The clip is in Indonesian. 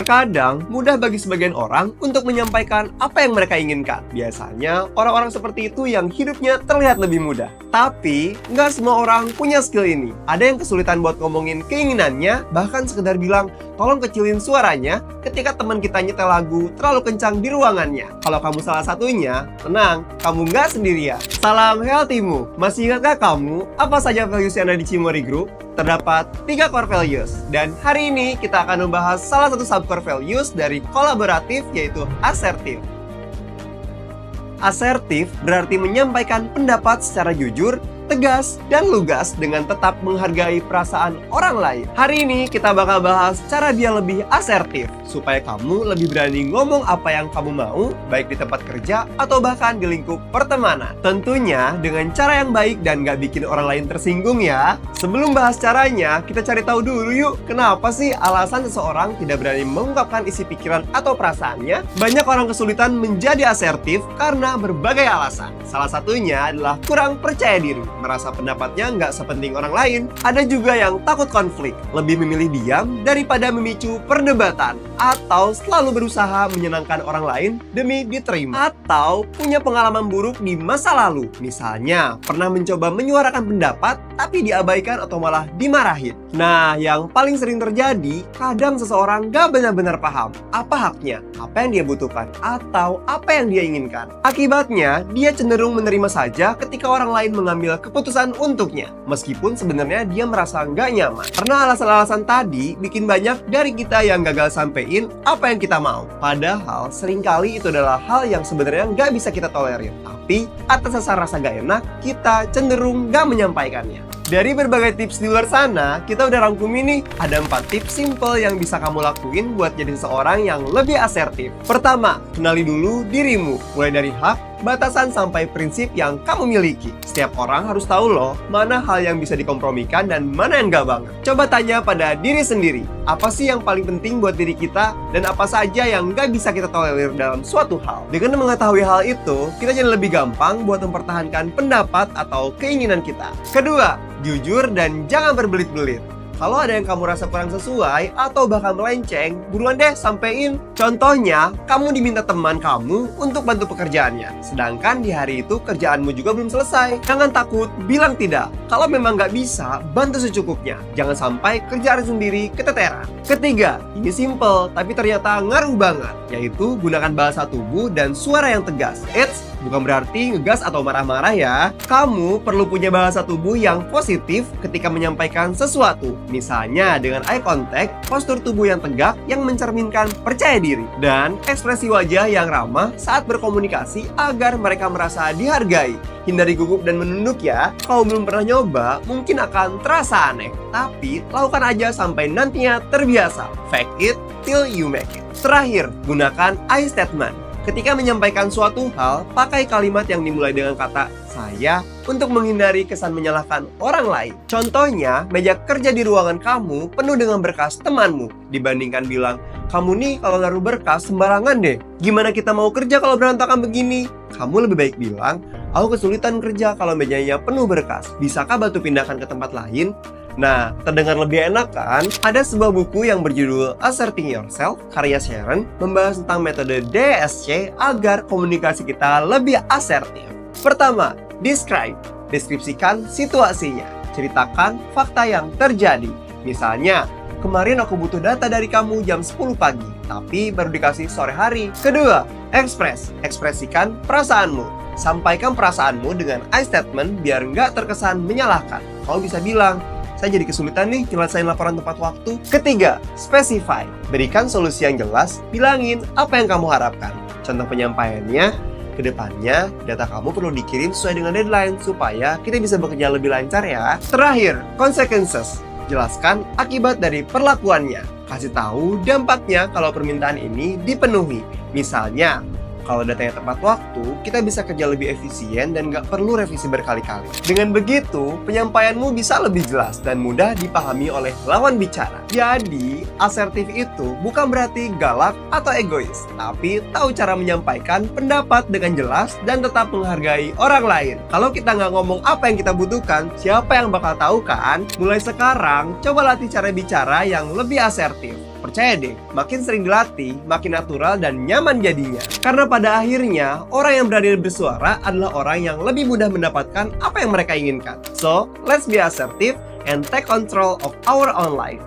Terkadang mudah bagi sebagian orang untuk menyampaikan apa yang mereka inginkan. Biasanya orang-orang seperti itu yang hidupnya terlihat lebih mudah. Tapi nggak semua orang punya skill ini. Ada yang kesulitan buat ngomongin keinginannya, bahkan sekedar bilang tolong kecilin suaranya ketika teman kita nyetel lagu terlalu kencang di ruangannya. Kalau kamu salah satunya, tenang, kamu nggak sendirian. Salam Healthymu. Masih ingatkah kamu apa saja values yang ada di Cimory Group? Terdapat 3 core values, dan hari ini kita akan membahas salah satu sub-core values dari kolaboratif, yaitu asertif. Asertif berarti menyampaikan pendapat secara jujur, tegas, dan lugas dengan tetap menghargai perasaan orang lain. Hari ini kita bakal bahas cara dia lebih asertif, supaya kamu lebih berani ngomong apa yang kamu mau, baik di tempat kerja atau bahkan di lingkup pertemanan. Tentunya dengan cara yang baik dan gak bikin orang lain tersinggung ya. Sebelum bahas caranya, kita cari tahu dulu yuk, kenapa sih alasan seseorang tidak berani mengungkapkan isi pikiran atau perasaannya? Banyak orang kesulitan menjadi asertif karena berbagai alasan. Salah satunya adalah kurang percaya diri, merasa pendapatnya nggak sepenting orang lain. Ada juga yang takut konflik, lebih memilih diam daripada memicu perdebatan, atau selalu berusaha menyenangkan orang lain demi diterima, atau punya pengalaman buruk di masa lalu. Misalnya, pernah mencoba menyuarakan pendapat tapi diabaikan atau malah dimarahin. Nah, yang paling sering terjadi, kadang seseorang nggak benar-benar paham apa haknya, apa yang dia butuhkan, atau apa yang dia inginkan. Akibatnya, dia cenderung menerima saja ketika orang lain mengambil keputusan untuknya, meskipun sebenarnya dia merasa nggak nyaman. Karena alasan-alasan tadi bikin banyak dari kita yang gagal sampein apa yang kita mau. Padahal seringkali itu adalah hal yang sebenarnya nggak bisa kita tolerir. Tapi atas dasar rasa nggak enak, kita cenderung nggak menyampaikannya. Dari berbagai tips di luar sana, kita udah rangkum ini. Ada 4 tips simple yang bisa kamu lakuin buat jadi seseorang yang lebih asertif. Pertama, kenali dulu dirimu. Mulai dari hak, batasan, sampai prinsip yang kamu miliki. Setiap orang harus tahu loh, mana hal yang bisa dikompromikan dan mana yang nggak banget. Coba tanya pada diri sendiri, apa sih yang paling penting buat diri kita, dan apa saja yang nggak bisa kita tolerir dalam suatu hal. Dengan mengetahui hal itu, kita jadi lebih gampang buat mempertahankan pendapat atau keinginan kita. Kedua, jujur dan jangan berbelit-belit. Kalau ada yang kamu rasa kurang sesuai atau bahkan melenceng, buruan deh sampein. Contohnya, kamu diminta teman kamu untuk bantu pekerjaannya, sedangkan di hari itu kerjaanmu juga belum selesai. Jangan takut, bilang tidak. Kalau memang nggak bisa, bantu secukupnya. Jangan sampai kerjaan sendiri keteteran. Ketiga, ini simple, tapi ternyata ngaruh banget, yaitu gunakan bahasa tubuh dan suara yang tegas. Bukan berarti ngegas atau marah-marah ya. Kamu perlu punya bahasa tubuh yang positif ketika menyampaikan sesuatu. Misalnya dengan eye contact, postur tubuh yang tegak yang mencerminkan percaya diri, dan ekspresi wajah yang ramah saat berkomunikasi agar mereka merasa dihargai. Hindari gugup dan menunduk ya. Kalau belum pernah nyoba, mungkin akan terasa aneh. Tapi lakukan aja sampai nantinya terbiasa. Fake it till you make it. Terakhir, gunakan I statement. Ketika menyampaikan suatu hal, pakai kalimat yang dimulai dengan kata saya untuk menghindari kesan menyalahkan orang lain. Contohnya, meja kerja di ruangan kamu penuh dengan berkas temanmu, dibandingkan bilang, kamu nih kalau naruh berkas sembarangan deh. Gimana kita mau kerja kalau berantakan begini? Kamu lebih baik bilang, aku kesulitan kerja kalau mejanya penuh berkas. Bisakah bantu pindahkan ke tempat lain? Nah, terdengar lebih enak kan? Ada sebuah buku yang berjudul Asserting Yourself, karya Sharon, membahas tentang metode DSC agar komunikasi kita lebih asertif. Pertama, describe. Deskripsikan situasinya. Ceritakan fakta yang terjadi. Misalnya, kemarin aku butuh data dari kamu jam 10 pagi, tapi baru dikasih sore hari. Kedua, express. Ekspresikan perasaanmu. Sampaikan perasaanmu dengan I statement biar nggak terkesan menyalahkan. Kamu bisa bilang, saya jadi kesulitan nih nyelesain laporan tepat waktu. Ketiga, specify. Berikan solusi yang jelas, bilangin apa yang kamu harapkan. Contoh penyampaiannya, kedepannya data kamu perlu dikirim sesuai dengan deadline supaya kita bisa bekerja lebih lancar ya. Terakhir, consequences. Jelaskan akibat dari perlakuannya. Kasih tahu dampaknya kalau permintaan ini dipenuhi. Misalnya, Kalau datanya tepat waktu, kita bisa kerja lebih efisien dan nggak perlu revisi berkali-kali. Dengan begitu, penyampaianmu bisa lebih jelas dan mudah dipahami oleh lawan bicara. Jadi, asertif itu bukan berarti galak atau egois, tapi tahu cara menyampaikan pendapat dengan jelas dan tetap menghargai orang lain. Kalau kita nggak ngomong apa yang kita butuhkan, siapa yang bakal tahu kan? Mulai sekarang, coba latih cara bicara yang lebih asertif. Percaya deh, makin sering dilatih, makin natural dan nyaman jadinya. Karena pada akhirnya, orang yang berani bersuara adalah orang yang lebih mudah mendapatkan apa yang mereka inginkan. So, let's be assertive and take control of our own life.